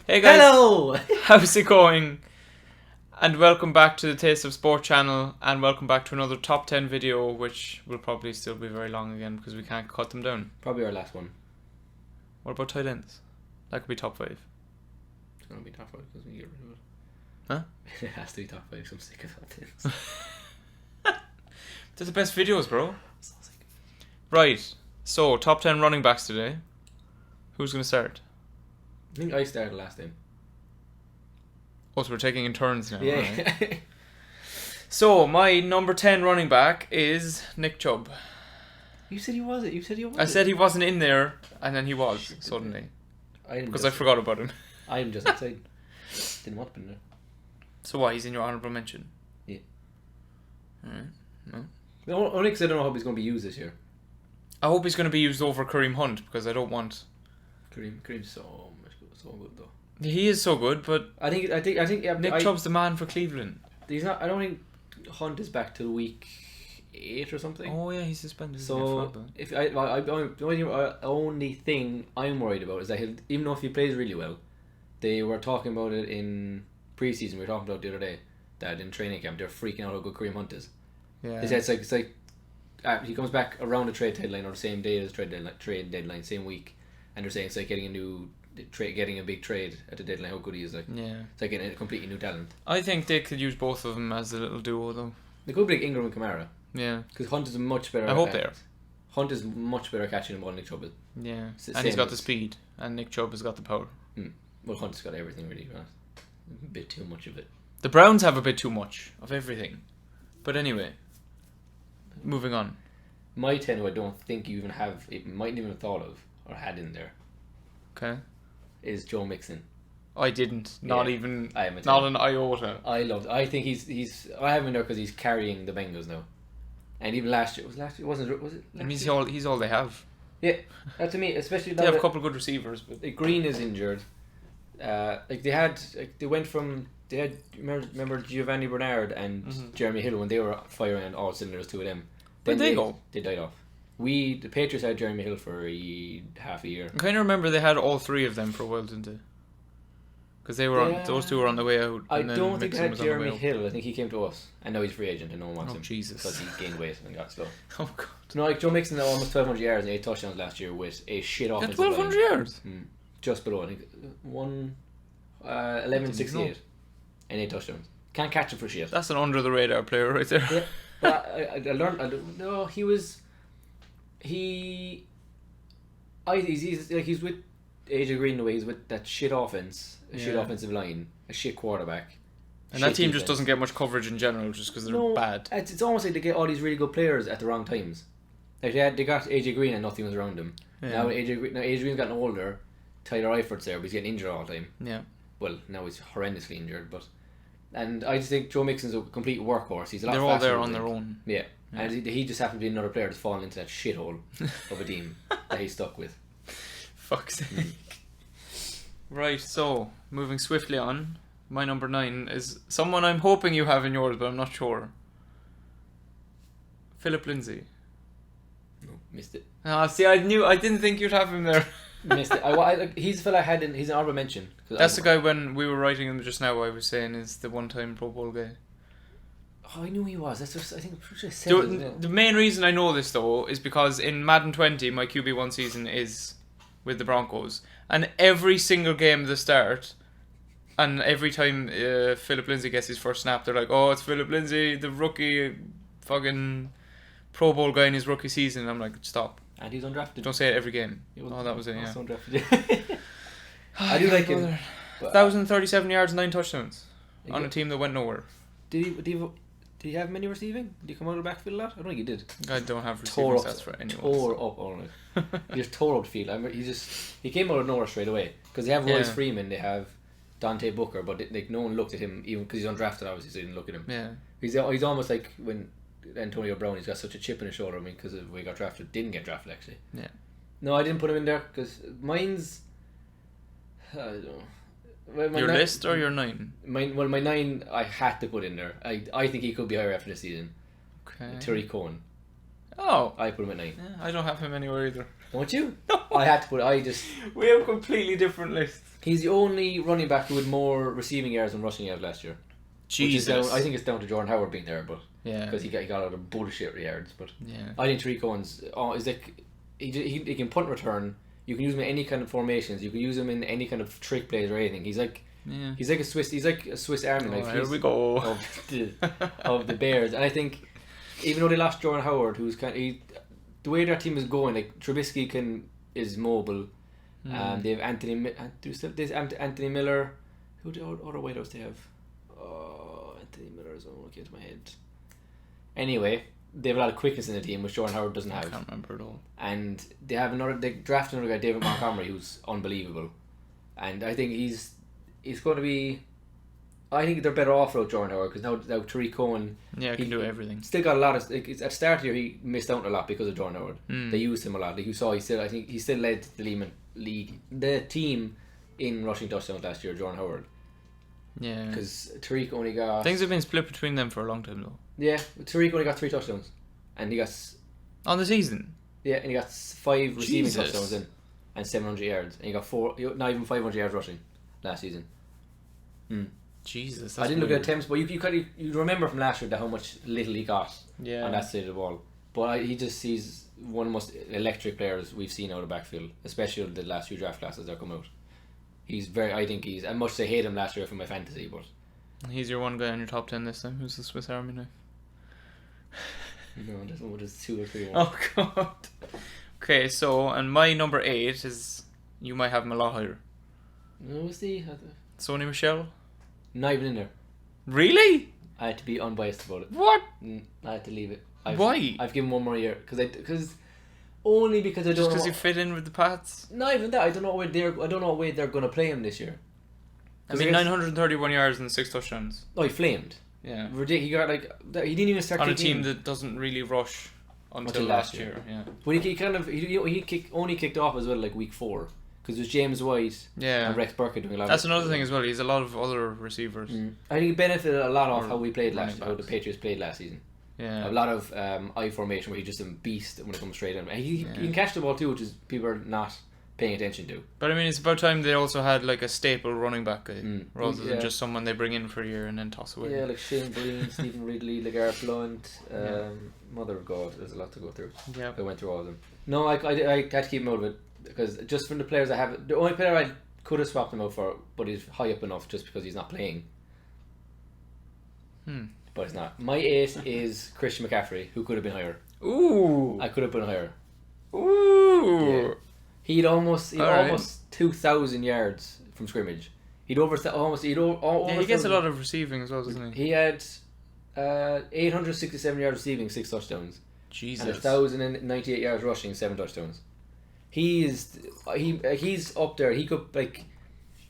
Hey guys, Hello! how's it going? And welcome back to the Taste of Sport channel, and welcome back to another top 10 video, which will probably still be very long again because we can't cut them down. Probably our last one. What about tight ends? That could be top 5. It's going to be top 5 because we get rid of it. Huh? It has to be top 5 because I'm sick of that. They're the best videos, bro. So sick. Right, so top 10 running backs today. Who's going to start? I think I started last time. Oh, so we're taking in turns now. Yeah. Right? So, my number 10 running back is Nick Chubb. You said he was it. You said he was I said he wasn't in there, and then he was, suddenly. Because I forgot about him. I'm just outside. Didn't want to be there. So what, he's in your honourable mention? Yeah. Alright, no. Only because I don't know how he's going to be used this year. I hope he's going to be used over Kareem Hunt, because I don't want... Kareem's so good though. He is so good, but I think Nick Chubb's the man for Cleveland. He's not. I don't think Hunt is back till week 8 or something. Oh yeah, he's suspended. So if the only thing I'm worried about is that even though if he plays really well, they were talking about it in preseason. We were talking about it the other day that in training camp they're freaking out how good Kareem Hunt is. Yeah. They said it's like he comes back around the trade deadline or the same day as trade deadline, same week, and they're saying it's like getting a big trade at the deadline. How good he is, like it's like getting a completely new talent. I think they could use both of them as a little duo, though. They could be like Ingram and Kamara. Yeah. Because Hunt is a much better. I hope they are. Hunt is much better catching the ball than Nick Chubb is. Yeah. Same And he's got as- the speed, and Nick Chubb has got the power. Well, Hunt's got everything really. Right? A bit too much of it. The Browns have a bit too much of everything. But anyway, moving on. My 10 who I don't think you even have, it mightn't even have thought of or had in there, Okay. is Joe Mixon. I didn't. Not Yeah, even. I am a Not 10. an iota. I think he's. I have him there because he's carrying the Bengals now, and even last year was it? I Last mean, year? he's all they have. Yeah, that to me, especially They now have a that couple of good receivers, but Green is injured. They went from they had remember Giovanni Bernard and Jeremy Hill when they were firing on all cylinders, two of them. Where'd they go? They died off. The Patriots had Jeremy Hill for half a year. I kind of remember they had all three of them for a while, didn't they? Because they were on, those two were on the way out. I and then don't think they Mixon had was on the way Jeremy up. Hill. I think he came to us, and now he's a free agent, and no one wants Oh him Jesus! because he gained weight and got slow. Oh god! So, no, like Joe Mixon had almost 1,200 yards and 8 touchdowns last year with a shit At offensive 1,200 line. yards. Just below, I think 1168 and 8 touchdowns. Can't catch him for shit. That's an under the radar player right there. Yeah, but I learned. No, he's with AJ Green the way he's with that shit offense, a shit Yeah. offensive line, a shit quarterback, And that shit team just defense. doesn't get much coverage in general, just because they're No, bad. It's almost like they get all these really good players at the wrong times. Like they got AJ Green and nothing was around him. Yeah. Now AJ Green's gotten older. Tyler Eifert's there, but he's getting injured all the time. Yeah. Well, now he's horrendously injured, and I just think Joe Mixon's a complete workhorse. He's a lot They're all faster there than on their Blake. own. Yeah. And he just happened to be another player that's fallen into that shithole of a team that he's stuck with. Fuck's sake. Right, so moving swiftly on, my number 9 is someone I'm hoping you have in yours, but I'm not sure. Philip Lindsay. No, missed it. See, I didn't think you'd have him there. Missed it. He's the fella I had in. He's an honorable mention. That's the guy when we were writing him just now. I was saying is the one-time Pro Bowl guy. Oh, I knew he was. That's just, I think I'm pretty sure I said it, isn't it? The main reason I know this though is because in Madden 20, my QB1 season is with the Broncos, and every single game at the start, and every time Philip Lindsay gets his first snap, they're like, "Oh, it's Philip Lindsay, the rookie, fucking Pro Bowl guy in his rookie season." And I'm like, "Stop! And he's undrafted. Don't say it every game." He was- Oh, that was it. Yeah. also undrafted. I do like him. But, 1,037 yards, 9 touchdowns Yeah. on a team that went nowhere. Did he have many receiving? Did he come out of the backfield a lot? I don't think he did. I don't have Tore receiving up, stats for anyone. tore up all night. He just tore up the field. I remember he came out of nowhere straight away because they have Royce Yeah. Freeman, they have Dante Booker, but no one looked at him even because he's undrafted. Obviously, so they didn't look at him. Yeah. He's almost like when Antonio Brown. He's got such a chip in his shoulder. I mean, because of where he got drafted, didn't get drafted actually. Yeah. No, I didn't put him in there because mine's. I don't know. Well, Your list or your 9? My 9 I had to put in there. I think he could be higher after this season. Okay. Tariq Cohen. Oh. I put him at 9. Yeah, I don't have him anywhere either. Don't you? No. I had to put. We have completely different lists. He's the only running back who had more receiving yards than rushing yards last year. Jesus. Which is down, I think it's down to Jordan Howard being there, but Yeah. because he got a lot of bullshit yards. But Yeah. I think Tariq Cohen's is like he can punt return. You can use him in any kind of formations. You can use him in any kind of trick plays or anything. He's like a Swiss Army knife. Here we go. Of the Bears, and I think even though they lost Jordan Howard, who's the way their team is going, like Trubisky is mobile. They have Anthony Miller. Who the other wideouts they have? Anthony Miller is on looking into my head. Anyway, they have a lot of quickness in the team, which Jordan Howard doesn't have. I can't remember at all. And they drafted another guy, David Montgomery, who's unbelievable. And I think he's going to be. I think they're better off without Jordan Howard because now Tariq Cohen. Yeah, he can do everything. Still got a lot of. At the start of the year, he missed out a lot because of Jordan Howard. They used him a lot. Like you saw, I think he still led the team in rushing touchdowns last year. Jordan Howard. Yeah. Because Tariq only got. Things have been split between them for a long time though. Yeah, Tariq only got 3 touchdowns, and he got. On the season. Yeah, and he got 5 receiving Jesus. touchdowns in, and 700 yards, and he got 4, not even 500 yards rushing, last season. Jesus. I didn't look at attempts, but you remember from last year how little he got on that side of the ball. But he's one of the most electric players we've seen out of the backfield, especially the last few draft classes that are coming out. I much as I hate him last year for my fantasy, but he's your one guy on your top 10 this time. Who's the Swiss Army knife? no, there's 2 or 3 more. Oh god. Okay, so and my number 8 is you might have him a lot higher. No, was he? Sony Michel. Not even in there. Really? I had to be unbiased about it. What? I had to leave it. Why? I've given 1 more year because I don't Just know. because you fit in with the Pats? Not even that. I don't know what way they're going to play him this year. I mean, 931 yards and 6 touchdowns. Oh, he flamed. Yeah. Ridiculous. He got he didn't even start on a kicking team in. that doesn't really rush until last year. Yeah. But he only kicked off as well like week 4 because it was James White and Rex Burkhead doing a lot. That's another thing as well. He's a lot of other receivers. I think he benefited a lot off how we played how the Patriots played last season. Yeah. A lot of I formation where he's just a beast when it comes straight in. He can catch the ball too, which is people are not paying attention to. But I mean, it's about time they also had like a staple running back guy rather than just someone they bring in for a year and then toss away. Yeah, like Shane Breen, Stephen Ridley, LeGarrette Blount, Mother of God. There's a lot to go through. Yeah. I went through all of them. No, I had to keep him out of it because just from the players I have, the only player I could have swapped him out for, but he's high up enough just because he's not playing. But he's not. My 8 is Christian McCaffrey, who could have been higher. Ooh. I could have been higher. Ooh. Yeah. He'd almost 2,000 yards from scrimmage. He'd almost. He gets a lot of receiving as well, doesn't he? He had 867 yards receiving, 6 touchdowns. Jesus. And 1,098 yards rushing, 7 touchdowns. He's up there. He could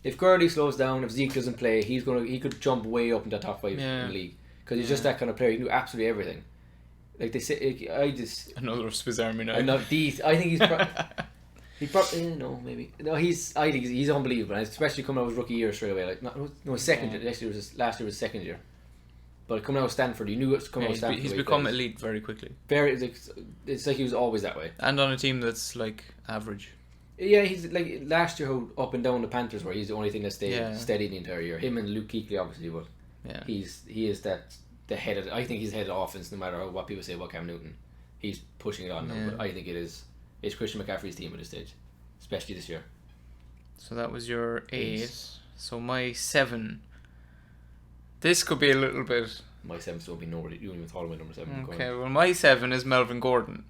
if Gurley slows down, if Zeke doesn't play, he could jump way up into the top 5 in the league because he's just that kind of player. He can do absolutely everything. Like they say, another Swiss Army knife. I think he's. Maybe. No, I think he's unbelievable, and especially coming out of his rookie year straight away. Second year. Last year was his second year. But coming out of Stanford, you knew it was coming out of Stanford. He's become elite very quickly. It's like he was always that way. And on a team that's like average. Yeah, he's like last year how up and down the Panthers were. He's the only thing that stayed steady the entire year. Him and Luke Kuechly obviously, but he is the head of. I think he's head of offense no matter what people say about Cam Newton. He's pushing it on now, but I think it's Christian McCaffrey's team at this stage, especially this year. So that was your 8. So my 7. This could be a little bit. My 7 still be nobody. You don't even thought of my number 7. Okay, well my 7 is Melvin Gordon.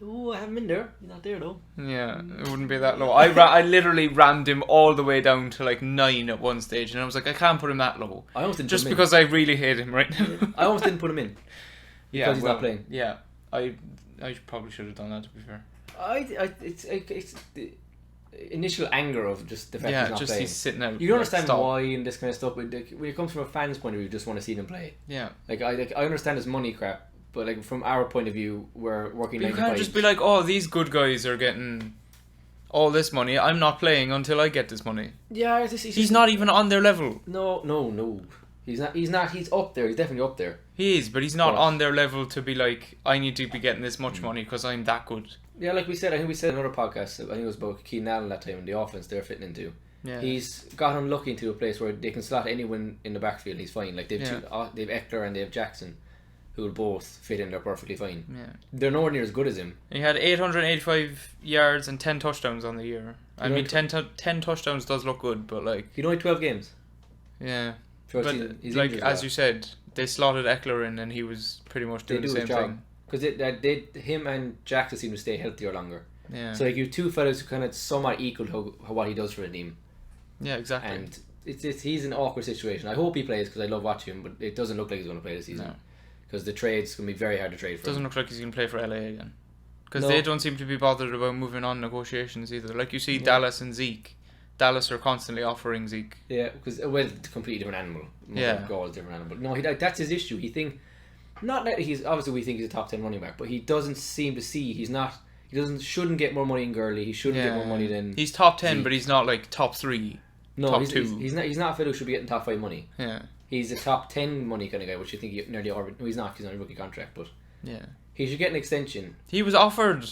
Oh, I have him in there. He's not there though. Yeah, it wouldn't be that low. I literally rammed him all the way down to like 9 at one stage, and I was like, I can't put him that low. I almost didn't just put him because I really hate him right now. I almost didn't put him in. Because he's not playing. Yeah, I probably should have done that, to be fair. It's the initial anger of just the fact he's not just playing. He's sitting out. You understand why and this kind of stuff, but when it comes from a fan's point of view, you just want to see them play. Yeah. I understand his money crap, but like from our point of view, we're working. But you can't just be like, oh, these good guys are getting all this money. I'm not playing until I get this money. Yeah, he's not even on their level. No. He's not. He's up there. He's definitely up there. He is, but he's not But- on their level to be like, I need to be getting this much money because I'm that good. Yeah, like we said, I think we said in another podcast. I think it was about Keenan Allen that time and the offense they're fitting into. Yeah. He's got unlucky into a place where they can slot anyone in the backfield. He's fine. Like they've they've Eckler and they have Jackson, who will both fit in there perfectly fine. Yeah. They're nowhere near as good as him. He had 885 yards and 10 touchdowns on the year. I mean, 10 touchdowns does look good, but like, He only 12 games. yeah. Throughout But the season. He's like injured as well. you said, they slotted Eckler in, and he was pretty much They doing the do same his job. thing. Because him and Jackson seem to stay healthier longer. Yeah. So like you two fellas who kind of somewhat equal how what he does for the team. Yeah, exactly. And he's in an awkward situation. I hope he plays because I love watching him, but it doesn't look like he's going to play this season. No. Because the trade's going to be very hard to trade for Doesn't him. look like he's going to play for LA again. Because No. they don't seem to be bothered about moving on negotiations either. Like you see Yeah. Dallas and Zeke. Dallas are constantly offering Zeke. Yeah, because well, it's a completely different animal. Yeah. Goal is a different animal. No, that's his issue. He think not that he's obviously we think he's a top 10 running back, but he doesn't seem to see shouldn't get more money in Gurley. He shouldn't get more money than He's top 10, Zeke. but he's not like top 3. no. top He's, two. he's not. He's not a fellow who should be getting top 5 money. Yeah. He's a top 10 money kind of guy, which you think nearly already. No, he's not. He's on a rookie contract, but Yeah. he should get an extension. He was offered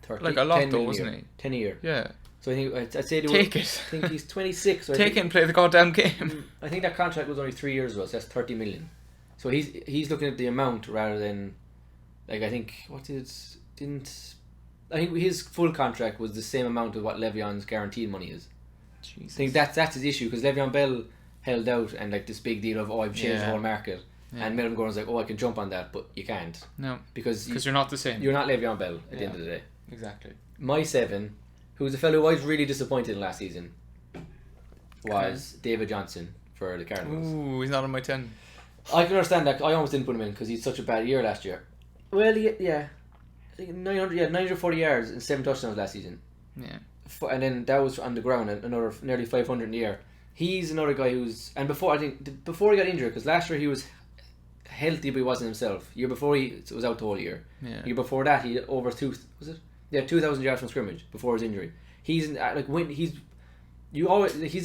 30, like a lot 10 though, million a wasn't year. he? 10 a year. Yeah. So I think I'd say they Take were, it. I think he's 26. So I Take think, it and play the goddamn game. I think that contract was only 3 years ago, so that's 30 million. So he's looking at the amount rather than like I think I think his full contract was the same amount of what Le'Veon's guaranteed money is. Jesus. I think that's his issue because Le'Veon Bell held out and like this big deal of I've changed the Yeah. whole market, Yeah. and Melvin Gordon's like I can jump on that, but you can't No. because Because you're not the same. you're not Le'Veon Bell at the Yeah. end of the day. Exactly. My 7, who was a fellow who I was really disappointed in last season, was David Johnson for the Cardinals. Ooh, he's not on my 10. I can understand that. I almost didn't put him in because he's such a bad year last year. Well, yeah. I think 940 yards and 7 touchdowns last season. Yeah. And then that was on the ground, and another nearly 500 in the air. He's another guy who's... And before he got injured, because last year he was healthy but he wasn't himself. Year before he was out the whole year. Yeah. Year before that he had over 2,000 yards from scrimmage before his injury. He's like when he's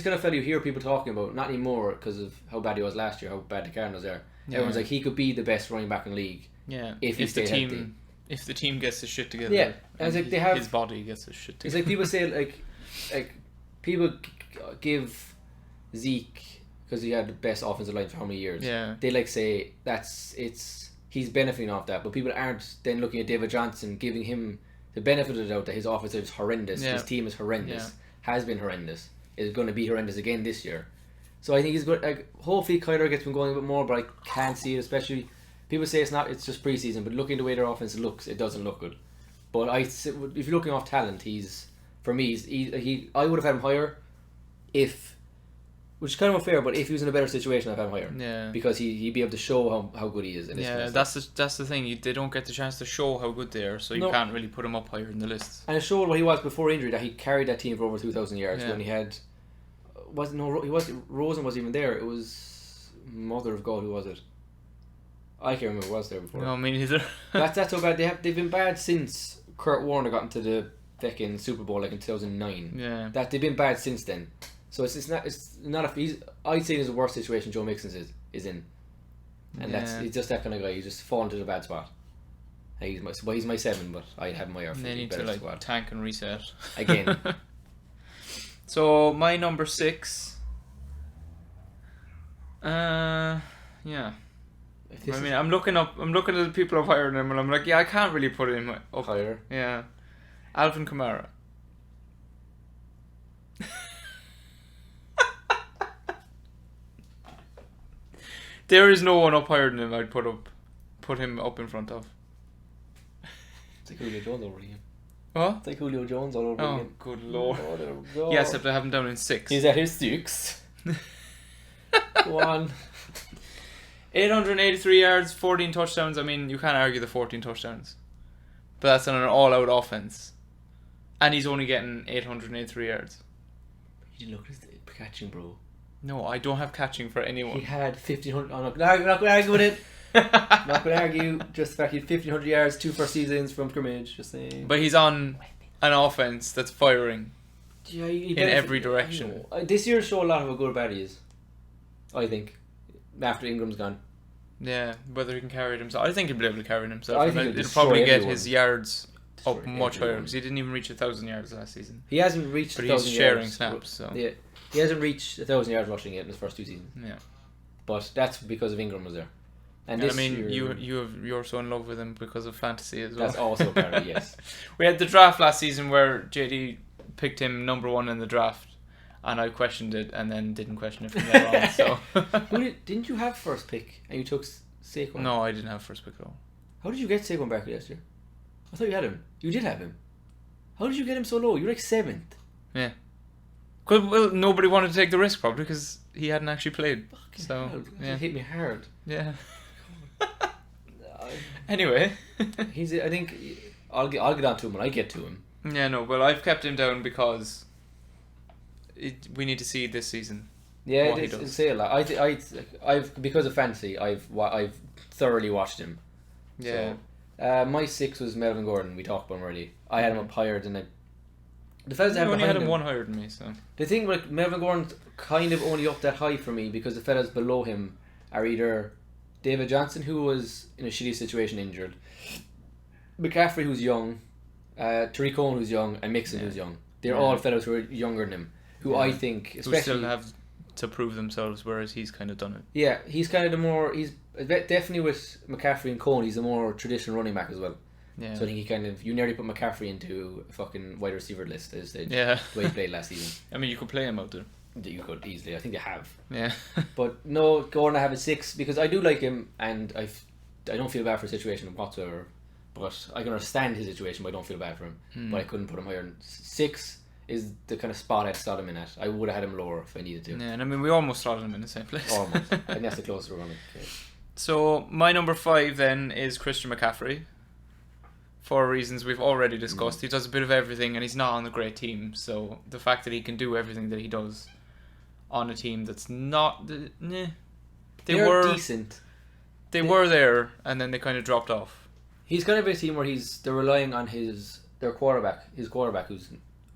gonna fellow you hear people talking about, not anymore because of how bad he was last year, how bad the Cardinals are. Yeah. Everyone's like he could be the best running back in the league. Yeah. If he the stayed team healthy. if the team gets his shit together. Yeah. And it's like they have his body gets his shit It's together. like people say like people give Zeke because he had the best offensive line for how many years. Yeah. They like say he's benefiting off that, but people aren't then looking at David Johnson, giving him the benefit of the doubt that his offense is horrendous. Yeah. His team is horrendous. Yeah. Has been horrendous. Is going to be horrendous again this year. So I think he's good. Like hopefully Kyler gets him going a bit more, but I can't see it. Especially people say it's just preseason, but looking the way their offense looks, it doesn't look good. But if you're looking off talent, I would have had him higher, which is kind of unfair. But if he was in a better situation, I'd have him higher. Yeah. Because he'd be able to show how good he is. In this kind Yeah, of stuff. that's the thing. They don't get the chance to show how good they are, so you No. can't really put him up higher in the list. And it showed what he was before injury, that he carried that team for over 2,000 yards Yeah. when he had Rosen wasn't even there. It was Mother of God. Who was it? I can't remember who was there before. No, me neither. That's so bad. They've been bad since Kurt Warner got into the fucking Super Bowl like in 2009. Yeah. That they've been bad since then. So it's not I'd say it's a worse situation Joe Mixon is in, and Yeah. he's just that kind of guy. He's just fallen to the bad spot. He's my 7, but I have my R for They the need to better like squad tank and reset again. So my number 6. Yeah. If this I mean, I'm looking at the people I've hired him, and I'm like, yeah, I can't really put him is up. higher. Yeah. Alvin Kamara. There is no one up higher than him I'd put him up in front of. It's like Julio Jones over again. What? It's like Julio Jones all over Oh, again. good lord. Oh, there we go. Yeah, except I have him down in 6. He's at his 6. Go on. 883 yards, 14 touchdowns. I mean, you can't argue the 14 touchdowns. But that's on an all-out offense. And he's only getting 883 yards. You look at the catching, bro. No, I don't have catching for He anyone. had 1,500. I'm not going to argue with it. I'm not going to argue. Just the fact he had 1,500 yards, 2 first seasons from scrimmage. Just saying. But he's on an offense that's firing. Yeah, in every direction. This year showed a lot of how good or bad he is. I think. after Ingram's gone. Yeah, whether he can carry it himself. I think he'll be able to carry it himself. I and think he'll it'll probably destroy get everyone. his yards up Destroy much higher everyone. because he didn't even reach 1,000 yards last season. He hasn't reached But 1,000 he's sharing yards. snaps, so Yeah, he hasn't reached 1,000 yards rushing yet in his first 2 seasons. yeah. But that's because of Ingram was there. And I this mean, year, you're so in love with him because of fantasy as well. that's also apparently yes. We had the draft last season where JD picked him number 1 in the draft, and I questioned it and then didn't question it from there on. So Didn't you have first pick and you took Saquon? no, I didn't have first pick at all. How did you get Saquon Barkley last year? I thought you had him. You did have him. How did you get him so low? You're like 7th. Yeah. Well, nobody wanted to take the risk probably because he hadn't actually played. Fucking So, hell, that yeah. hit me hard. Yeah. Anyway. I think I'll get on to him when I get to him. Yeah, no, well, I've kept him down because we need to see this season. Yeah, What he it's does. say a lot. I've because of fantasy, I've thoroughly watched him. Yeah. So, my 6 was Melvin Gordon. We talked about him already. I had him up higher than the fellas that You have only behind had him him. 1 higher than me, so. The thing with Melvin Gordon's kind of only up that high for me because the fellas below him are either David Johnson, who was in a shitty situation injured, McCaffrey, who's young, Tariq Cohen, who's young, and Mixon, Yeah. who's young. They're Yeah. all fellows who are younger than him, who Yeah. I think, Who especially... still have to prove themselves, whereas he's kind of done it. Yeah, he's kind of the more... He's definitely with McCaffrey and Cohen, he's a more traditional running back as well. Yeah. So I think he kind of... You nearly put McCaffrey into a fucking wide receiver list at this stage. Yeah. The way he played last season. I mean, you could play him out there. That you could easily. I think they have. Yeah. But no, Gordon I have a 6 because I do like him and I don't feel bad for the situation whatsoever. But I can understand his situation, but I don't feel bad for him. But I couldn't put him higher. Than 6 is the kind of spot I'd slot him in at. I would have had him lower if I needed to. Yeah, and I mean, we almost slotted him in the same place. Almost. I think that's the closest we're going to get. So, my number 5 then is Christian McCaffrey. For reasons we've already discussed. He does a bit of everything and he's not on a great team. So, the fact that he can do everything that he does on a team that's not... They They're were decent. They were there and then they kind of dropped off. He's kind of a team where they're relying on his quarterback who's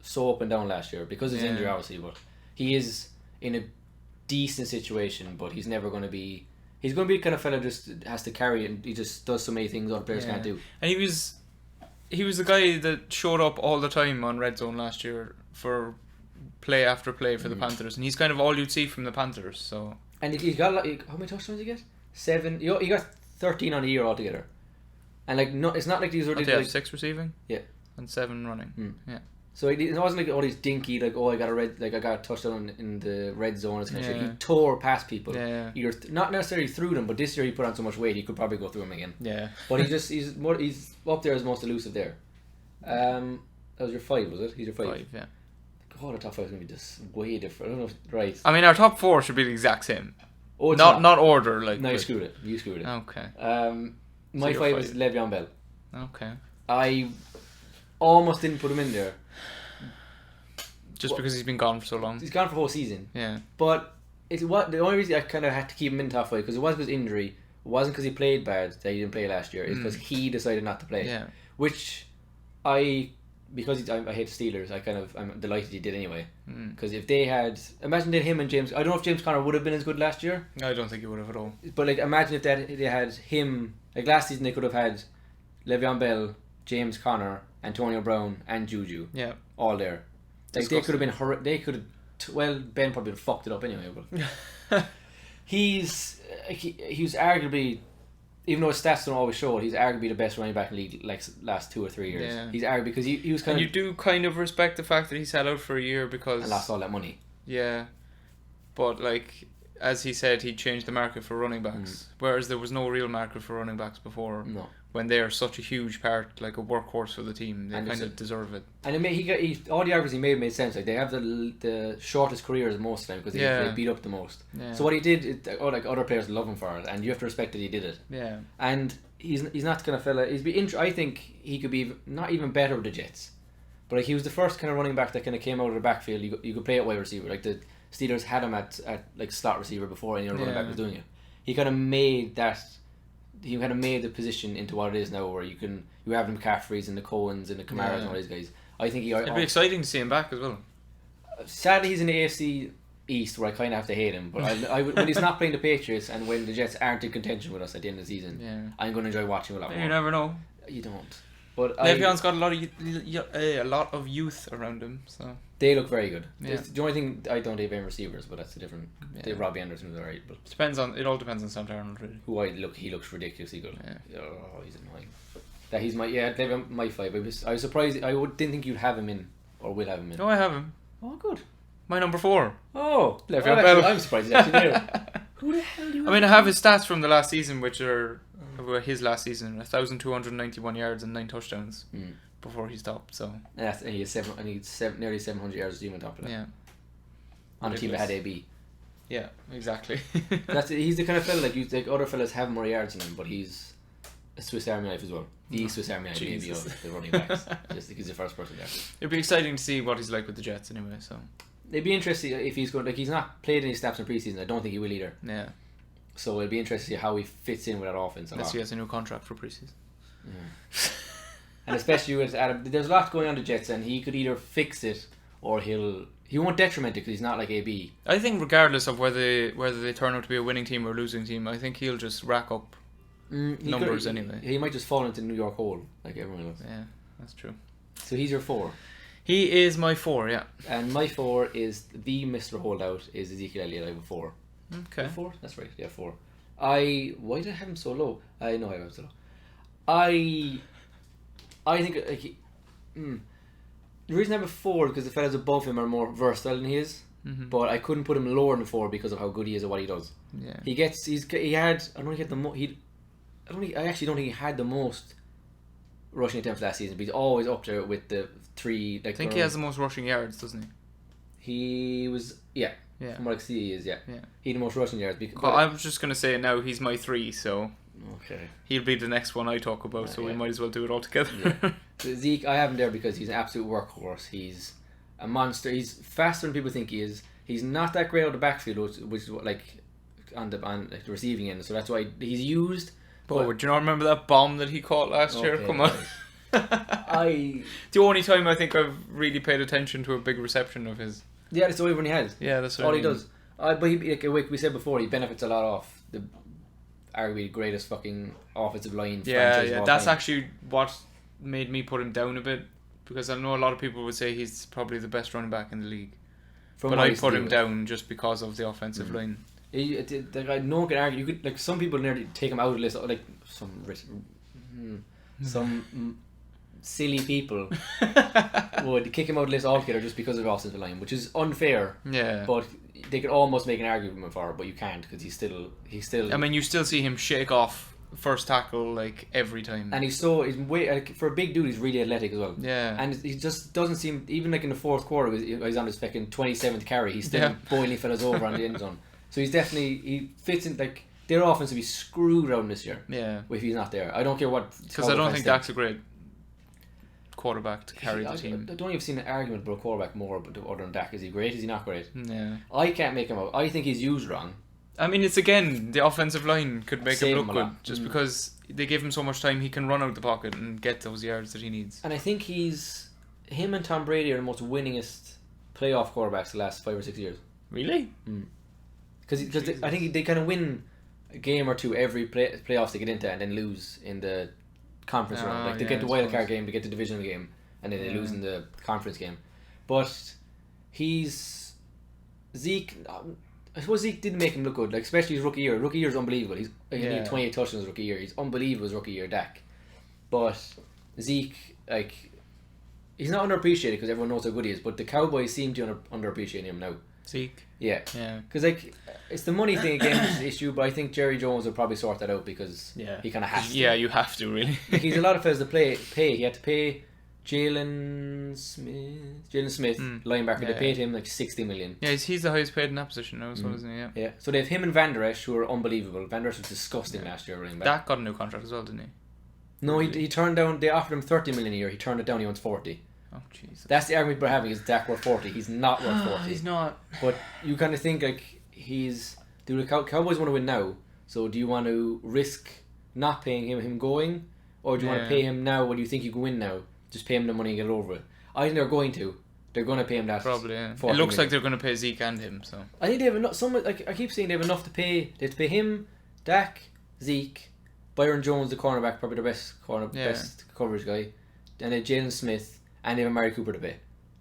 so up and down last year because of his Yeah. injury obviously, but he is in a decent situation, but he's never going to be... He's going to be the kind of fella just has to carry it and he just does so many things other players Yeah. can't do. And he was the guy that showed up all the time on Red Zone last year for play after play for the Panthers, and he's kind of all you'd see from the Panthers. So And he's got how many touchdowns did he get? 7. He got 13 on the year altogether. And like no, it's not like these were what, they have like 6 receiving, Yeah. and 7 running. Mm. Yeah, so it wasn't like all these dinky like I got a touchdown in the red zone. It's kind of shit. Yeah. He tore past people. Yeah. Either not necessarily through them, but this year he put on so much weight he could probably go through them again. yeah. But he's up there as most elusive there. That was your 5, was it? He's your 5. 5, yeah. God, the top 5 is gonna be just way different. I don't know. Right. I mean, our top 4 should be the exact same. Oh, it's Not order like. No, you but- screwed it. You screwed it. Okay. My your 5 is 5. Le'Veon Bell. Okay. I almost didn't put him in there. Just because he's been gone for so long. He's gone for a whole season. Yeah. But the only reason I kind of had to keep him in top 5 because it wasn't because injury. It wasn't because he played bad that he didn't play last year. It's because he decided not to play. Yeah. Which because I hate the Steelers, I'm delighted he did anyway. Because if they had, imagine that him and James, I don't know if James Conner would have been as good last year, I don't think he would have at all. but like imagine if they had him, like last season they could have had Le'Veon Bell, James Conner, Antonio Brown, and Juju Yeah. all there. Like they could have been, they could have, well, Ben probably would have fucked it up anyway, but he was arguably, even though his stats don't always show it, he's arguably the best running back in the league like last 2 or 3 years. Yeah. He's arguably because he was And kind you of do kind of respect the fact that he's held out for a year because and lost all that money. yeah, but like as he said, he changed the market for running backs, whereas there was no real market for running backs before. No. When they are such a huge part, like a workhorse for the team, they And kind it's of deserve it. And all the arguments he made sense. Like they have the shortest careers most of the time because they beat up the most. Yeah. So what he did, like other players love him for it, and you have to respect that he did it. Yeah. And he's not the kind of fella. I think he could be not even better with the Jets, but like he was the first kind of running back that kind of came out of the backfield. You could play at wide receiver. Like the Steelers had him at like slot receiver before any other running back was doing it. He kind of made that. He kind of made the position into what it is now, where you have the McCaffreys and the Cohens and the Kamaras and all these guys. I think It'd be exciting to see him back as well. sadly he's in the AFC East where I kind of have to hate him. But when he's not playing the Patriots and when the Jets aren't in contention with us at the end of the season, I'm going to enjoy watching a lot more. You never know. You don't. But Le'Veon's got a lot of youth around him, so they look very good. Yeah. The only thing I don't have receivers, but that's a different. Robbie Anderson is alright, but it all depends on Sam Darnold really. He looks ridiculously good. Yeah. Oh, he's annoying. That he's my 5. I was surprised. Didn't think you'd have him in or will have him in. No, I have him. Oh, good. My number 4. Oh, Le'Veon Bell. I'm surprised he's actually there. Who the hell do you? I mean, I have his stats from the last season, which are his last season: 1,291 yards and 9 touchdowns before he stopped. So yes, and he had nearly 700 yards on top of that. Yeah. On a team that had AB. Yeah, exactly. He's the kind of fella like other fellas have more yards than him, but he's a Swiss Army knife as well. The Swiss Army knife maybe of the running backs. Just because he's the first person there. It'd be exciting to see what he's like with the Jets anyway. So it'd be interesting if he's going. Like he's not played any snaps in preseason. I don't think he will either. Yeah. So it'd be interesting to see how he fits in with that offense. Unless he has a new contract for preseason. Yeah. And especially with Adam, there's a lot going on the Jets, and he could either fix it or he won't detriment it because he's not like AB. I think regardless of whether they turn out to be a winning team or a losing team, I think he'll just rack up numbers anyway. He might just fall into the New York hole like everyone else. Yeah, that's true. So he's your 4. He is my 4, yeah. And my 4 is the Mr. Holdout is Ezekiel Elliott. I have a 4. Okay. 4? That's right. Yeah, 4. Why did I have him so low? I know I have him so low. I think like the reason I have a 4 is because the fellas above him are more versatile than he is. Mm-hmm. But I couldn't put him lower than 4 because of how good he is at what he does. Yeah. I actually don't think he had the most rushing attempts last season, but he's always up there with the 3. Like, I think he has the most rushing yards, doesn't he? He was, yeah. From what I see, he is, yeah. He had the most rushing yards. Well, I was just going to say now he's my 3, so okay. He'll be the next one I talk about, so we might as well do it all together. Yeah. Zeke, I have him there because he's an absolute workhorse. He's a monster. He's faster than people think he is. He's not that great out of the backfield, which is like on the receiving end, so that's why he's used. Oh, do you not remember that bomb that he caught last year? Come on. The only time I think I've really paid attention to a big reception of his. Yeah, that's the only one he has. Yeah, that's all he does. But like we said before, he benefits a lot off the arguably greatest fucking offensive line. Franchise of all that's time. Actually what made me put him down a bit, because I know a lot of people would say he's probably the best running back in the league. But I put him down just because of the offensive line. No one can argue. You could, like, some people nearly take him out of the list, like some silly people would kick him out of the list altogether just because of the offensive line, which is unfair. Yeah. But they could almost make an argument for it, but you can't because he's still. I mean, you still see him shake off first tackle like every time. And he's way like, for a big dude, he's really athletic as well. Yeah. And he just doesn't seem, even like in the fourth quarter, he's on his fucking 27th carry. He's still boiling fellas over on the end zone. So he fits in, like, their offense will be screwed around this year. Yeah. If he's not there. I don't care what. Because I don't think Dak's a great quarterback to carry the team. I don't even see an argument about a quarterback more other than Dak. Is he great? Is he not great? Yeah. I can't make him out. I think he's used wrong. I mean, it's again, the offensive line could make him look good just because they give him so much time. He can run out the pocket and get those yards that he needs. And I think him and Tom Brady are the most winningest playoff quarterbacks the last 5 or 6 years. Really? Because I think they kind of win a game or two every playoffs they get into and then lose in the conference round. Like they get the wild card game, they get the divisional game, and then they lose in the conference game. But Zeke. I suppose Zeke didn't make him look good, like especially his rookie year. Rookie year is unbelievable. He had 28 touchdowns rookie year. He's unbelievable his rookie year, Dak. But Zeke, like, he's not underappreciated because everyone knows how good he is. But the Cowboys seem to underappreciate him now. Zeke. Yeah. Because like it's the money thing again, is the issue. But I think Jerry Jones will probably sort that out because he kind of has to. Yeah, you have to really. Like, he's a lot of fellas to pay. He had to pay Jalen Smith, linebacker. They paid him like $60 million. Yeah, he's the highest paid in that position now, isn't he? Yeah. Yeah. So they have him and Van Der Esch, who are unbelievable. Van Der Esch was disgusting last year running back. Dak got a new contract as well, didn't he? No, he turned down. They offered him $30 million a year. He turned it down. He wants 40. Oh Jesus! That's the argument we're having. Is Dak worth 40? He's not worth 40. He's not. But you kind of think like do the Cowboys want to win now? So do you want to risk not paying him going, or do you want to pay him now when you think you can win now? Just pay him the money and get it over with. I think they're going to, They're going to pay him that. Probably, yeah. It 40 looks like million. they're going to pay Zeke and him, so. I think they have enough. Like I keep saying, they have enough to pay. They have to pay him, Dak, Zeke, Byron Jones, the cornerback, probably the best best coverage guy, and then Jalen Smith, and they have Amari Cooper to pay.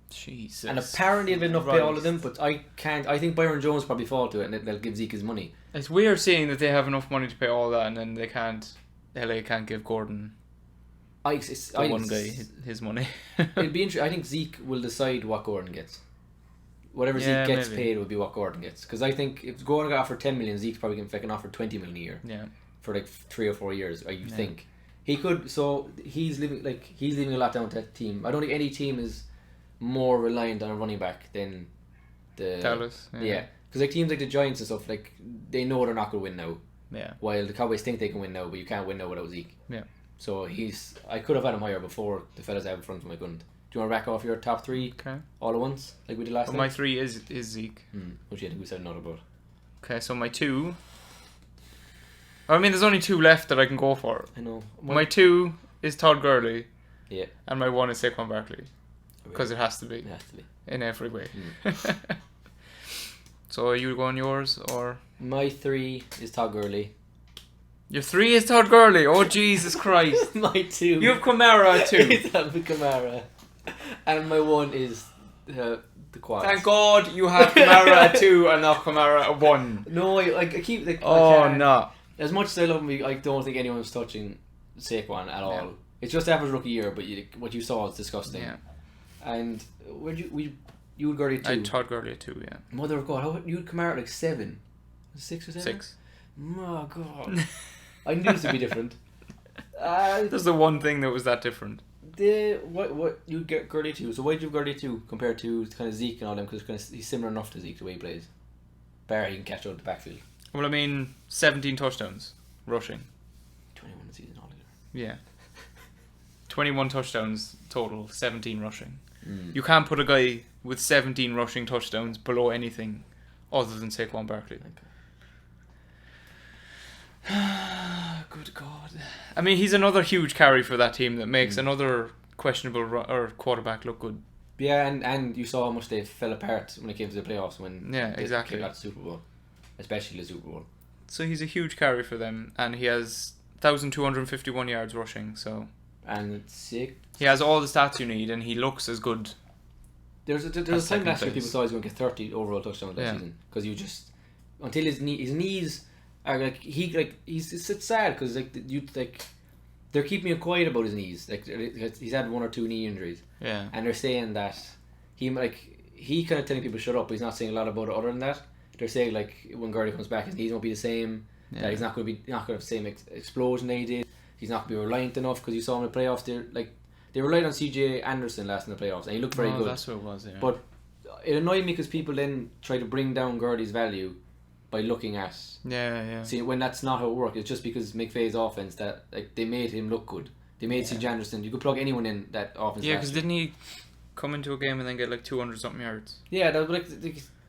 Jesus. And apparently they've enough to pay all of them, but I can't. I think Byron Jones probably fall to it, and they'll give Zeke his money. It's weird seeing that they have enough money to pay all that, and then they can't. LA can't give Gordon one guy his money. It'd be interesting. I think Zeke will decide what Gordon gets. Whatever Zeke gets paid will be what Gordon gets. Because I think if Gordon got offered 10 million, Zeke's probably getting offered 20 million a year. Yeah. For like 3 or 4 years, you think he could. So he's leaving a lot down to that team. I don't think any team is more reliant on a running back than the Dallas. Yeah, because like teams like the Giants and stuff, like they know they're not going to win now. Yeah. While the Cowboys think they can win now, but you can't win now without Zeke. Yeah. So I could have had him higher before the fellas I have in front of him. I couldn't. Do you want to rack off your top 3 all at once, like we did last time? My 3 is Zeke. Which I think we said not about. Okay, so my 2. I mean, there's only 2 left that I can go for. I know. My 2 is Todd Gurley. Yeah. And my 1 is Saquon Barkley. Because it has to be. It has to be. In every way. So are you going yours, or? My 3 is Todd Gurley. Your 3 is Todd Gurley? Oh, Jesus Christ. My 2. You have Kamara at 2. It's Alvin Kamara. And my 1 is the quads. Thank God you have Kamara at 2 and not Kamara at 1. No, I keep... No. As much as I love him, I don't think anyone's touching Saquon at all. Yeah. It's just average rookie year, but what you saw is disgusting. Yeah. And you would Gurley at 2. I had Todd Gurley at 2, yeah. Mother of God, you would Kamara at like 7. 6 or 7? 6. Oh God. I knew this would be different. That's the one thing that was that different. What you get Gurley 2? So why did you have Gurley 2 compared to kind of Zeke and all them? Because he's similar enough to Zeke the way he plays. Barry can catch out the backfield. Well, I mean, 17 touchdowns rushing. 21 a season altogether. Yeah. 21 touchdowns total, 17 rushing. You can't put a guy with 17 rushing touchdowns below anything other than Saquon Barkley. Good God. I mean, he's another huge carry for that team that makes another questionable or quarterback look good. Yeah, and you saw how much they fell apart when it came to the playoffs when they got the Super Bowl, especially the Super Bowl. So he's a huge carry for them, and he has 1,251 yards rushing. So and it's sick. He has all the stats you need, and he looks as good. There's a time last year people thought he was going to get 30 overall touchdowns last season because you just until his knees are it's sad because they're keeping him quiet about his knees. Like he's had 1 or 2 knee injuries. Yeah. And they're saying that he kind of telling people shut up, but he's not saying a lot about it other than that. They're saying like when Gurley comes back his knees won't be the same. Yeah. That he's not going to have the same explosion that he did. He's not going to be reliant enough because you saw him in the playoffs. They relied on CJ Anderson last in the playoffs and he looked very good. That's what it was, yeah. But it annoyed me because people then try to bring down Gurley's value by looking at see when that's not how it works. It's just because McVay's offense that they made him look good. They made CJ Anderson. You could plug anyone in that offense. Yeah, because didn't he come into a game and then get 200 something yards? Yeah, that was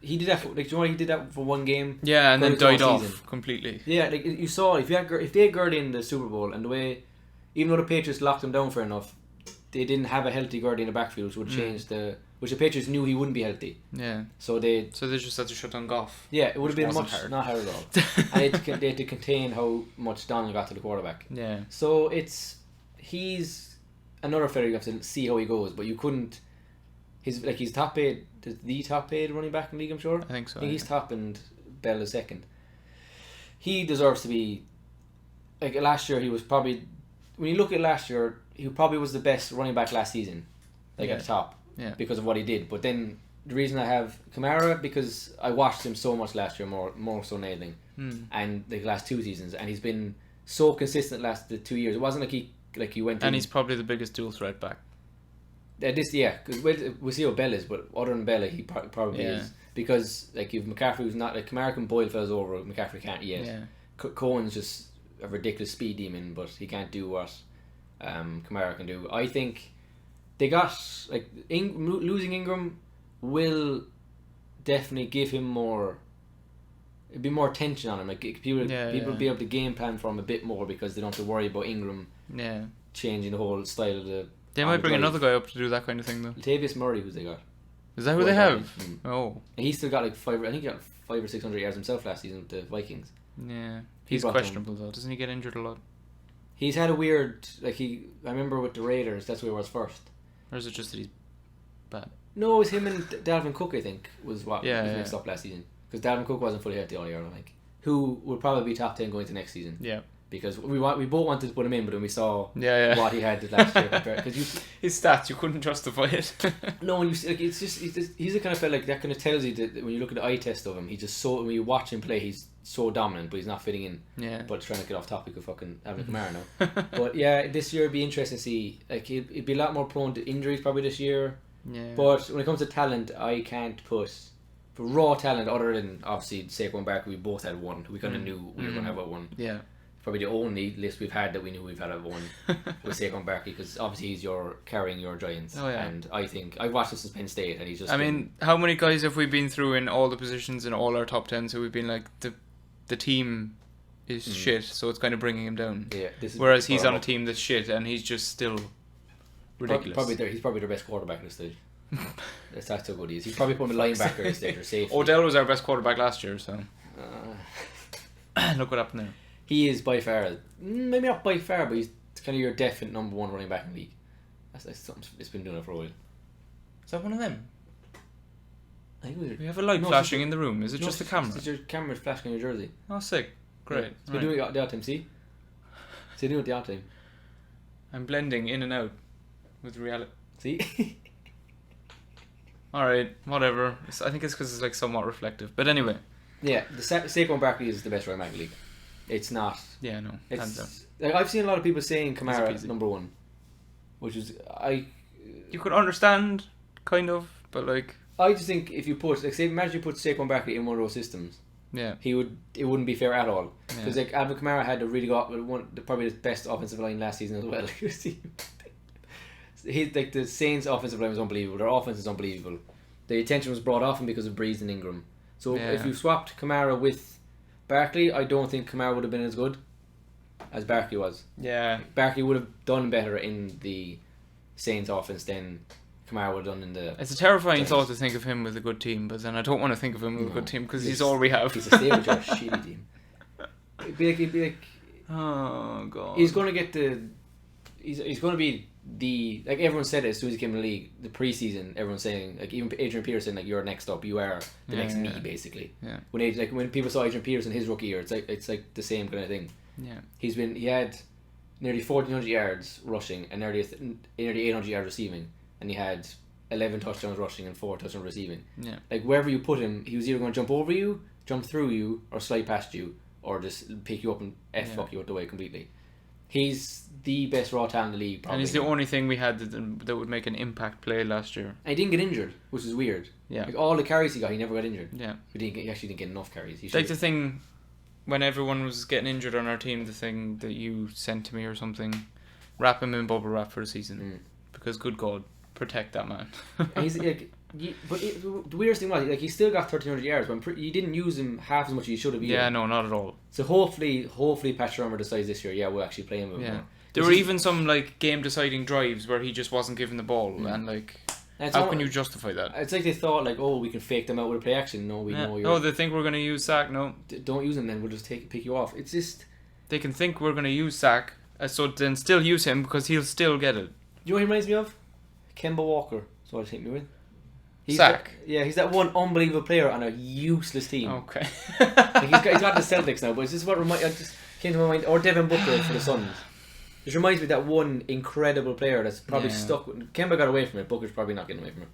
he did that. Do you know what he did that for one game? Yeah, and then died off completely. Yeah, you saw if they had Gurley in the Super Bowl and the way, even though the Patriots locked him down for enough, they didn't have a healthy Gurley in the backfield, which would change which the Patriots knew he wouldn't be healthy. Yeah. So they just had to shut down Goff. Yeah, it would have been not hard at all. And they had to contain how much Donald got to the quarterback. Yeah. So he's another fella you have to see how he goes, but you couldn't. He's top paid, the top paid running back in the league. I'm sure. I think so. He's top and Bell is second. He deserves to be. Last year, he was probably. When you look at last year, he probably was the best running back last season, at the top. Yeah. Because of what he did. But then the reason I have Kamara because I watched him so much last year, more so than anything, and the last 2 seasons, and he's been so consistent last 2 years. It wasn't like he went. And he's probably the biggest dual threat back. Because we'll see how Bell is, but other than Bella, he probably is because if McCaffrey was not Kamara can boil fellas over, McCaffrey can't yet. Yeah. Cohen's just a ridiculous speed demon, but he can't do what Kamara can do. I think they got losing Ingram will definitely give him more. It'd be more tension on him. People be able to game plan for him a bit more because they don't have to worry about Ingram. Yeah. Changing the whole style of the. They might bring another guy up to do that kind of thing though. Latavius Murray, who's they got? Is that who they have? Oh. And he still got like 500 or 600 yards himself last season with the Vikings. Yeah. He He's brought questionable though. Doesn't he get injured a lot? He's had a weird I remember with the Raiders, that's where he was first. Or is it just that he's bad? No, it was him and Dalvin Cook, I think, was what was mixed yeah. up last season. Because Dalvin Cook wasn't fully healthy all year, I think. Who would probably be top 10 going to next season. Yeah. Because we both wanted to put him in, but then we saw Yeah. what he had last year. Because his stats, you couldn't justify it. no, when you see, like, he's the kind of fella like that kind of tells you that when you look at the eye test of him, he's just so when you watch him play, he's so dominant, but he's not fitting in. Yeah. But trying to get off topic of fucking Alvin Kamara now. But yeah, this year it'd be interesting to see. Like he'd be a lot more prone to injuries probably this year. Yeah. But when it comes to talent, I can't put for raw talent other than obviously Saquon Barkley. We both had one. We kind of knew we were going to have one. Yeah. Probably the only list we've had that we knew we've had one was Saquon Barkley because obviously he's carrying your Giants. Oh, yeah. And I think I've watched this as Penn State and he's just. I mean, how many guys have we been through in all the positions in all our top 10? So we've been like the team is shit, so it's kind of bringing him down. Yeah. Whereas he's on a team that's shit and he's just still ridiculous. He's probably their best quarterback at this stage. That's how good he is. He's probably put him a linebacker at this stage or safety. Odell was our best quarterback last year, so look what happened there. He is by far, maybe not by far, but he's kind of your definite number one running back in the league. That's something it's been doing it for a while. Is that one of them? I think we have a light flashing in the room. Is it just the camera? It's your camera flashing on your jersey. Oh, sick. Great. Yeah. It's been doing it the odd time, see? It's been doing it the odd time. I'm blending in and out with reality. See? Alright, whatever. I think it's because it's like somewhat reflective. But anyway. Yeah, the Saquon Barkley is the best running back in the league. It's not. Yeah, no. It's, like, I've seen a lot of people saying Kamara number one. Which is... You could understand, kind of, but like... I just think if you put... Like, say, imagine you put Saquon Barkley in one of those systems. Yeah. It wouldn't be fair at all. Yeah. Because like Alvin Kamara had a really probably the best offensive line last season as well. He's like the Saints' offensive line was unbelievable. Their offense is unbelievable. The attention was brought off him because of Breeze and Ingram. So if you swapped Kamara with Barkley, I don't think Kamara would have been as good as Barkley was. Yeah. Barkley would have done better in the Saints' offense than Kamara would have done in the... It's a terrifying thought to think of him with a good team, but then I don't want to think of him with a good team because he's all we have. He's a stable with a shitty team. It'd be like... Oh, God. He's going to get the... He's going to be the... Like everyone said it as soon as he came in the league, the preseason, everyone's saying, like even Adrian Peterson, like you're next up, you are the next me, basically. Yeah. When people saw Adrian Peterson his rookie year, it's like the same kind of thing. Yeah. He had nearly 1,400 yards rushing and nearly 800 yards receiving, and he had 11 touchdowns rushing and 4 touchdowns receiving. Yeah. Like wherever you put him, he was either going to jump over you, jump through you, or slide past you, or just pick you up and fuck you out the way completely. He's the best raw talent in the league, probably. And he's the only thing we had that would make an impact play last year. And he didn't get injured, which is weird. Yeah. Like all the carries he got, he never got injured. Yeah. He actually didn't get enough carries. Like the thing, when everyone was getting injured on our team, the thing that you sent to me or something, wrap him in bubble wrap for the season. Because good God, protect that man. And he's like... the weirdest thing was, like, he still got 1,300 yards, but you didn't use him half as much as you should have. Yeah, no, not at all. So hopefully Patrick Shermer decides this year, we'll actually play him. Yeah. There were even some like game-deciding drives where he just wasn't given the ball, and like, how can you justify that? It's like they thought, like, oh, we can fake them out with a play action. No, we know you're... Oh, they think we're going to use sack. No, don't use him. Then we'll just pick you off. It's just they can think we're going to use sack, so then still use him because he'll still get it. You know what he reminds me of? Kemba Walker. That's what I think me with. Sack. He's that one unbelievable player on a useless team. Okay. Like he's got the Celtics now, but it's just what just came to my mind. Or Devin Booker for the Suns. It reminds me of that one incredible player that's probably stuck with... Kemba got away from it. Booker's probably not getting away from it.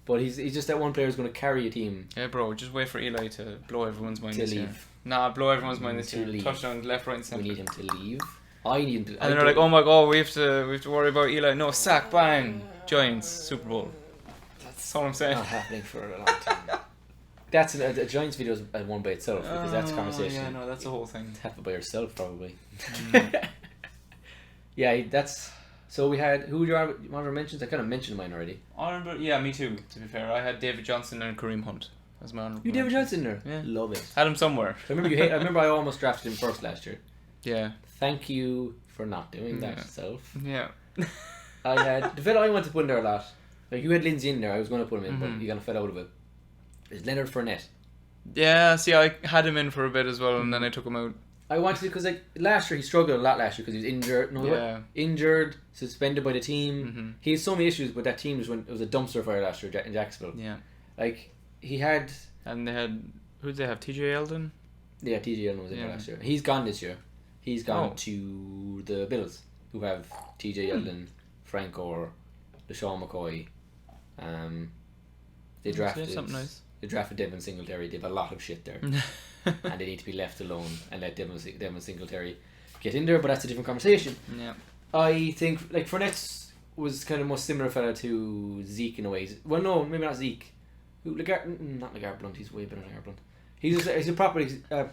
But he's just that one player who's going to carry a team. Yeah, bro, just wait for Eli to blow everyone's mind to this leave. year. Nah, blow everyone's mind this year. Leave. Touchdown left, right, and centre. We need him to leave. I need him to... And they're like, oh my God, we have to worry about Eli. No, sack, bang. Giants, Super Bowl. That's all I'm saying. Not happening for a long time. That's a Giants video is one by itself, because that's a conversation. Yeah, no, that's a whole thing. Half it by yourself, probably. Yeah, that's... So we had... Who were your honorable mentions? I kind of mentioned mine already. Honorable? Yeah, me too, to be fair. I had David Johnson and Kareem Hunt as my honorable. You David Johnson there? Yeah. Love it. Had him somewhere. I remember I almost drafted him first last year. Yeah. Thank you for not doing that yourself. Yeah. I had... The fella I wanted to put in there a lot Like you had Lindsay in there, I was going to put him in, but Mhm. he kind of fell out of it. Is Leonard Fournette. Yeah, see, I had him in for a bit as well, and then I took him out. I wanted to, because like last year he struggled a lot last year because he was injured. No, Yeah. injured, suspended by the team. Mhm. He had so many issues with that team. It was a dumpster fire last year in Jacksonville. Yeah. Like he had, And they had, who did they have? TJ Eldon? yeah, TJ Yeldon was in there Yeah. last year. He's gone this year. He's gone Oh. to the Bills, who have TJ Yeldon, Frank Orr, LaShawn McCoy. They drafted Something nice. They drafted Devin Singletary. They have a lot of shit there, and they need to be left alone and let Devin Singletary get in there. But that's a different conversation. Yeah. I think like Fournette was kind of more similar fella to Zeke in a way. Well, no, maybe not Zeke. Not LeGarrette Blunt. He's way better than LeGarrette Blunt. He's a proper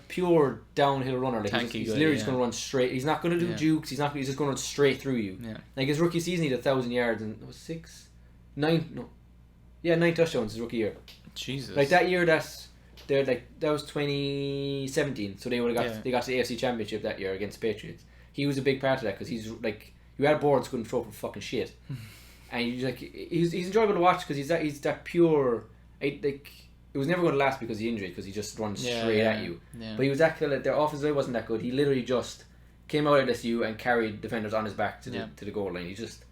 pure downhill runner. Like Tanky he's guy, literally yeah. just going to run straight. He's not going to do Yeah. jukes. He's just going to run straight through you. Yeah. Like his rookie season, he had 1,000 yards and it was 9 touchdowns his rookie year. Jesus. Like that year, that was 2017. So they would have got Yeah. they got to the AFC Championship that year against the Patriots. He was a big part of that because he's like you had boards couldn't throw for fucking shit, and he's enjoyable to watch because he's that pure. It was never going to last because of the injury because he just runs straight at you. Yeah. But he was that kind of, their offensive line wasn't that good. He literally just came out at SU and carried defenders on his back to the goal line. He just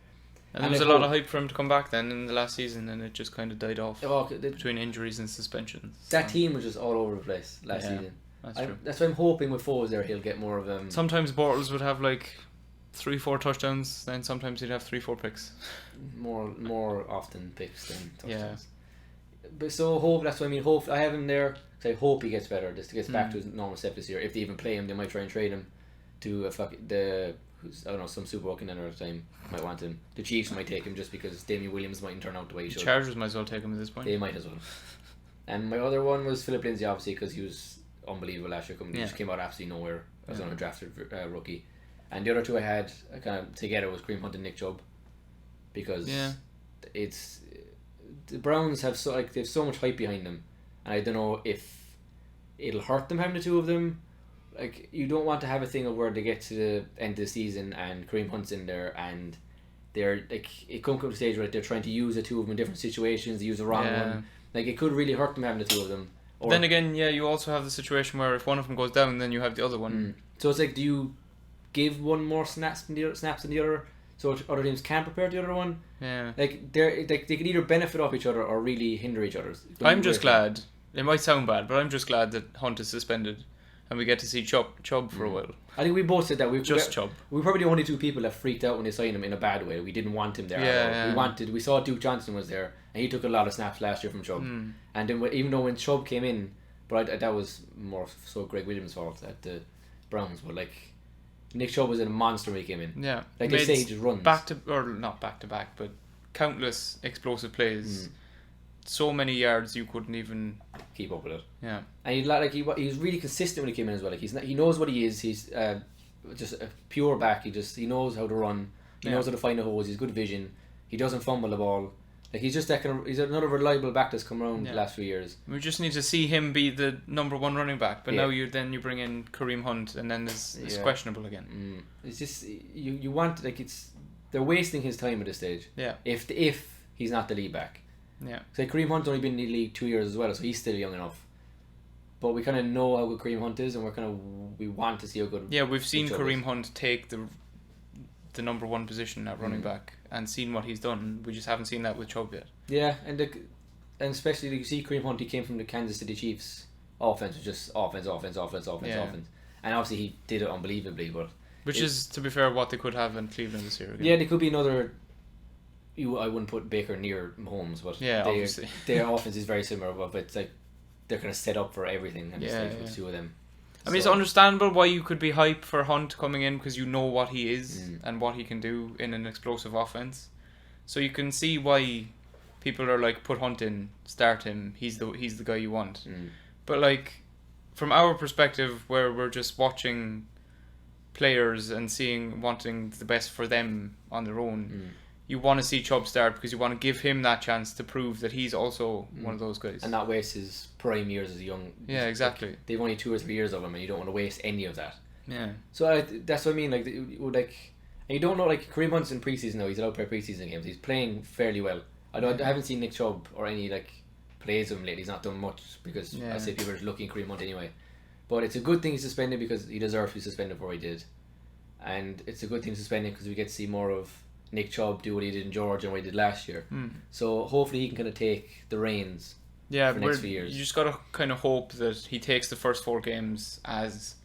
and there was a lot of hype for him to come back then in the last season, and it just kind of died off between injuries and suspensions. That team was just all over the place last season. That's true. That's why I'm hoping with Foles there he'll get more of them. Sometimes Bortles would have like 3-4 touchdowns, then sometimes he'd have 3-4 picks. More often picks than touchdowns. Yeah. But so hope that's what I mean. Hope I have him there. So I hope he gets better. Just gets back to his normal step this year. If they even play him, they might try and trade him to some Super Bowl contender at the time might want him. The Chiefs might take him just because Damian Williams mightn't turn out the way he The should. Chargers might as well take him at this point. They might as well. And my other one was Philip Lindsay, obviously, because he was unbelievable last year. He just came out absolutely nowhere as an undrafted rookie. And the other two I had kind of together was Kareem Hunt and Nick Chubb, because it's the Browns have they have so much hype behind them, and I don't know if it'll hurt them having the two of them. Like you don't want to have a thing of where they get to the end of the season and Kareem Hunt's in there and they're like it comes to a stage where they're trying to use the two of them in different situations. They use the wrong one. Like it could really hurt them having the two of them. Or, then again, you also have the situation where if one of them goes down, then you have the other one. So it's like, do you give one more snaps than the other, so other teams can prepare the other one? Yeah. Like they could either benefit off each other or really hinder each other. I'm just glad. It might sound bad, but I'm just glad that Hunt is suspended, and we get to see Chubb for a while. I think we both said that Chubb. We're probably the only two people that freaked out when they signed him in a bad way. We didn't want him there. Yeah. We saw Duke Johnson was there, and he took a lot of snaps last year from Chubb. And then even though when Chubb came in, but that was more so Greg Williams' fault at the Browns. But like Nick Chubb was a monster when he came in. Yeah. Like they say, he just runs not back to back, but countless explosive plays. So many yards you couldn't even keep up with it. Yeah. And he was really consistent when he came in as well. Like he knows what he is. He's just a pure back. He knows how to run. He knows how to find the holes. He's good vision. He doesn't fumble the ball. Like he's just that kind of, he's another reliable back that's come around the last few years. We just need to see him be the number one running back. But now you bring in Kareem Hunt, and then it's questionable again. It's just you want they're wasting his time at this stage. Yeah. If he's not the lead back. Yeah. So Kareem Hunt's only been in the league 2 years as well, so he's still young enough. But we kind of know how good Kareem Hunt is, and we want to see how good. Yeah, we've seen Kareem Hunt take the number one position at running back and seen what he's done. We just haven't seen that with Chubb yet. Yeah, and especially you see Kareem Hunt. He came from the Kansas City Chiefs. Offense was just offense, and obviously he did it unbelievably. But which is, to be fair, what they could have in Cleveland this year again. Yeah, they could be another. I wouldn't put Baker near Mahomes, but obviously their offense is very similar. But it's like they're kind of set up for everything, and for the two of them. I mean, it's understandable why you could be hyped for Hunt coming in, because you know what he is and what he can do in an explosive offense. So you can see why people are like, put Hunt in, start him. He's the guy you want. But like, from our perspective, where we're just watching players and wanting the best for them on their own. You want to see Chubb start because you want to give him that chance to prove that he's also one of those guys. And not waste his prime years as a young... Yeah, exactly. Like, they've only 2 or 3 years of him, and you don't want to waste any of that. Yeah. So that's what I mean. And you don't know, like, Kareem Hunt's in preseason now. He's allowed to play preseason games. He's playing fairly well. I haven't seen Nick Chubb or any like plays of him lately. He's not done much because I say people are just looking Kareem Hunt anyway. But it's a good thing he's suspended because he deserved to be suspended for what he did, and it's a good thing suspended because we get to see more of Nick Chubb do what he did in Georgia and what he did last year. So hopefully he can kind of take the reins. Yeah, for the next few years. You just gotta kind of hope that he takes the first 4 games as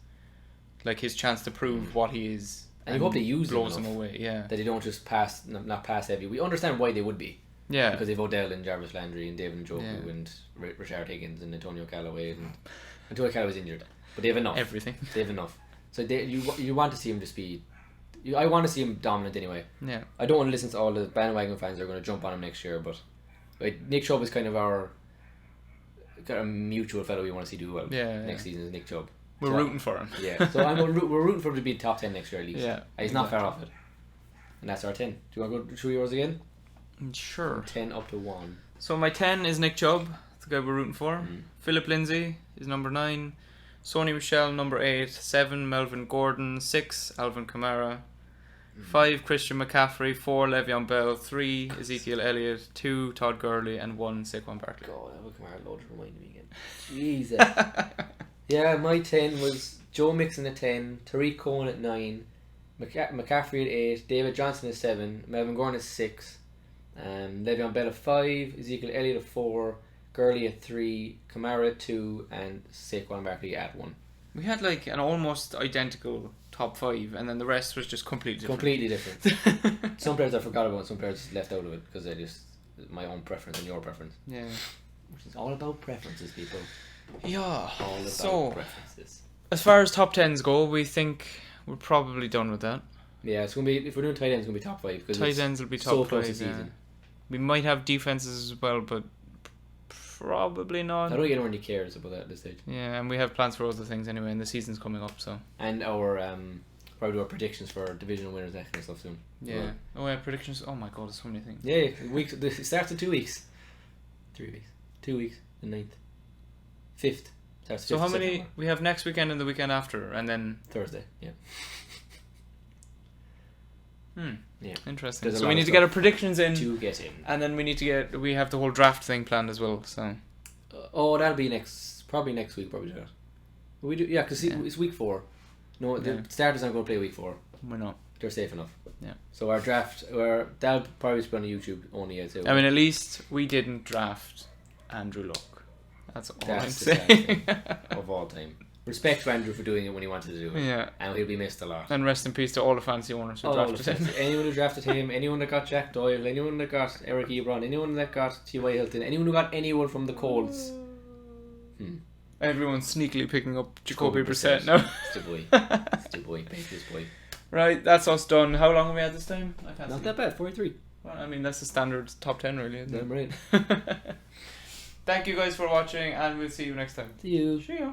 like his chance to prove what he is, and you hope they use blows him him away. Yeah, that they don't just not pass heavy. We understand why they would be. Yeah, because they've Odell and Jarvis Landry and David Njoku and Rashard Higgins and Antonio Callaway, and Antonio Callaway's injured, but they have enough. Everything. They have enough. So you want to see him just be. I want to see him dominant anyway. Yeah. I don't want to listen to all the bandwagon fans that are going to jump on him next year, but Nick Chubb is kind of our mutual fellow we want to see do well. Next season is Nick Chubb. We're rooting for him. Yeah. So we're rooting for him to be top 10 next year at least. Yeah. He's not far off it. And that's our 10. Do you want to go through yours again? Sure. 10 up to 1. So my 10 is Nick Chubb, the guy we're rooting for. Philip Lindsay is number 9. Sony Michel number 8. 7 Melvin Gordon. 6 Alvin Kamara. 5 Christian McCaffrey. 4 Le'Veon Bell. 3 Ezekiel Elliott. 2 Todd Gurley, and 1 Saquon Barkley. God, Alvin Kamara loads reminded me again. Jesus. Yeah, my 10 was Joe Mixon at 10, Tariq Cohen at 9, McCaffrey at 8, David Johnson at 7, Melvin Gordon at 6, Le'Veon Bell at 5, Ezekiel Elliott at 4, Gurley at 3, Kamara at 2, and Saquon Barkley at 1. We had like an almost identical top 5, and then the rest was just completely different. Completely different. Some players I forgot about, some players left out of it because they just my own preference and your preference. Yeah. Which is all about preferences, people. Yeah. All about so, preferences. As far as top 10s go, we think we're probably done with that. Yeah, it's gonna be, if we're doing tight ends, it's gonna be top 5 because tight ends will be top so 5. close to season. We might have defenses as well, but probably not. I don't think anyone really cares about that at this stage. Yeah, and we have plans for other things anyway, and the season's coming up, so. And our probably do our predictions for divisional winners, that kind of stuff soon. Yeah. Well. Oh yeah, predictions. Oh my god, there's so many things. Yeah, weeks. It starts in 2 weeks. 3 weeks. 2 weeks. The 9th. 5th. So how many we have next weekend and the weekend after, and then Thursday? Yeah. Yeah. Interesting. There's So we need to get our predictions in. To get in. And then we have the whole draft thing planned as well. So. That'll be probably next week. Probably do that. We do, yeah, because it's week 4. No, the starters aren't going to play week 4. We're not. They're safe enough. Yeah. So our draft, that'll probably be on YouTube only. I'd say. I mean, at least we didn't draft Andrew Luck. That's all I'm That's saying. of all time. Respect to Andrew for doing it when he wanted to do it. Yeah. And he'll be missed a lot. And rest in peace to all the fancy owners who drafted him. Anyone who drafted him, anyone that got Jack Doyle, anyone that got Eric Ebron, anyone that got T.Y. Hilton, anyone who got anyone from the Colts. Everyone's sneakily picking up Jacoby Brissett now. It's the boy. It's the boy. Patriots boy. Right, that's us done. How long have we had this time? I can't Not see. that bad, 43. Well, I mean, that's the standard top 10 really, isn't it? I'm right. Thank you guys for watching, and we'll see you next time. See you. See ya.